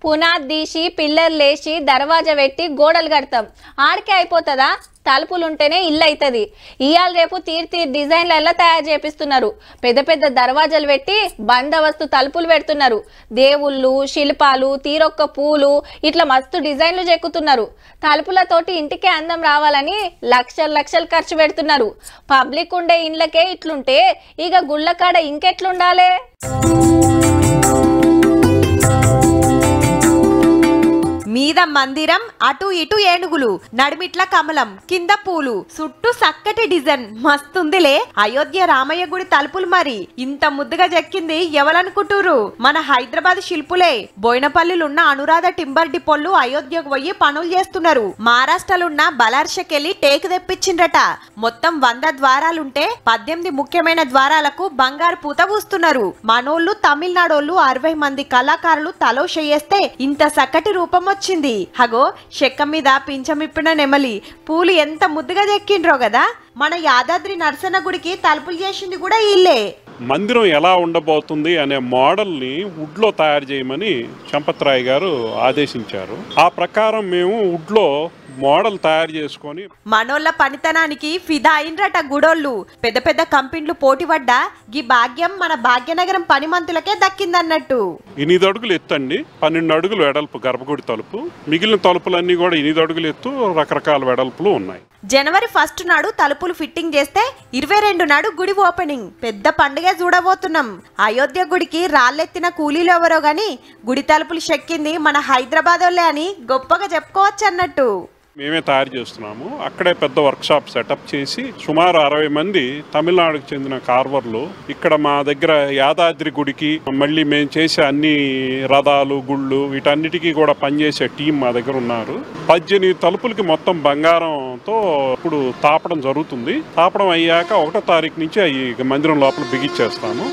పునాది తీసి పిల్లర్ లేచి దర్వాజా పెట్టి గోడలు కడతాం. ఆడికే అయిపోతుందా? తలుపులుంటేనే ఇల్లు అవుతుంది. ఇవాళ రేపు తీరు డిజైన్లలో తయారు చేపిస్తున్నారు. పెద్ద పెద్ద దర్వాజాలు పెట్టి బందోబస్తు తలుపులు పెడుతున్నారు. దేవుళ్ళు, శిల్పాలు, తీరొక్క పూలు ఇట్లా మస్తు డిజైన్లు చెక్కుతున్నారు. తలుపులతోటి ఇంటికే అందం రావాలని లక్షలు లక్షలు ఖర్చు పెడుతున్నారు. పబ్లిక్ ఉండే ఇండ్లకే ఇట్లుంటే ఇక గుళ్ళకాడ ఇంకెట్లుండాలే? మీద మందిరం, అటు ఇటు ఏనుగులు, నడిమిట్ల కమలం, కింద పూలు, చుట్టూ చక్కటి డిజైన్ మస్తుందిలే. అయోధ్య రామయ్య గుడి తలుపులు మరి ఇంత ముద్దుగా చెక్కింది ఎవరనుకుంటురు? మన హైదరాబాద్ శిల్పులే. బోయినపల్లిలున్న అనురాధ టింబర్ డిపోళ్ళు అయోధ్యకు పోయి పనులు చేస్తున్నారు. మహారాష్ట్రలున్న బలార్షకెళ్లి టేకు తెప్పించిండ్రట. మొత్తం 100 ద్వారాలుంటే 18 ముఖ్యమైన ద్వారాలకు బంగారు పూత పూస్తున్నారు. మనోళ్ళు, తమిళనాడోళ్ళు 60 మంది కళాకారులు తలో చేయేస్తే ఇంత చక్కటి రూపం వచ్చింది. హగో చెక్క మీద పించమిప్పిన నెమలి పూలు ఎంత ముద్దుగా చెక్కిండ్రో కదా. మన యాదాద్రి నరసన్న గుడికి తలుపులు చేసింది కూడా ఇల్లే. మందిరం ఎలా ఉండబోతుంది అనే మోడల్ని వుడ్లో తయారు చేయమని చంపత్రాయ్ గారు ఆదేశించారు. ఆ ప్రకారం మేము వుడ్లో మోడల్ తయారు చేసుకొని మనోళ్ళ పనితనానికి ఫిదా అయినరట గుడోళ్ళు. పెద్ద పెద్ద కంపెనీలు పోటీ పడ్డా ఈ భాగ్యం మన భాగ్యనగరం పనిమంతులకే దక్కిందన్నట్టు. 8 అడుగులు ఎత్తండి, 12 అడుగులు వెడల్పు గర్భగుడి తలుపు. మిగిలిన తలుపులన్నీ కూడా 8 అడుగులు ఎత్తు, రకరకాల వెడల్పులు ఉన్నాయి. జనవరి 1 నాడు తలుపులు ఫిట్టింగ్ చేస్తే 22 నాడు గుడి ఓపెనింగ్. పెద్ద పండుగ చూడబోతున్నాం. అయోధ్య గుడికి రాళ్ళెత్తిన కూలీలు ఎవరో గాని గుడి తలుపులు చెక్కింది మన హైదరాబాద్ వాళ్ళే అని గొప్పగా చెప్పుకోవచ్చు అన్నట్టు. మేమే తయారు చేస్తున్నాము. అక్కడే పెద్ద వర్క్షాప్ సెటప్ చేసి సుమారు 60 మంది తమిళనాడుకు చెందిన కార్వర్లు ఇక్కడ మా దగ్గర యాదాద్రి గుడికి మళ్ళీ మేము చేసే అన్ని రథాలు, గుళ్ళు వీటన్నిటికీ కూడా పనిచేసే టీం మా దగ్గర ఉన్నారు. 18 తలుపులకి మొత్తం బంగారంతో ఇప్పుడు తాపడం జరుగుతుంది. తాపడం అయ్యాక 1వ తారీఖు నుంచి అవి మందిరం లోపల బిగిచ్చేస్తాము.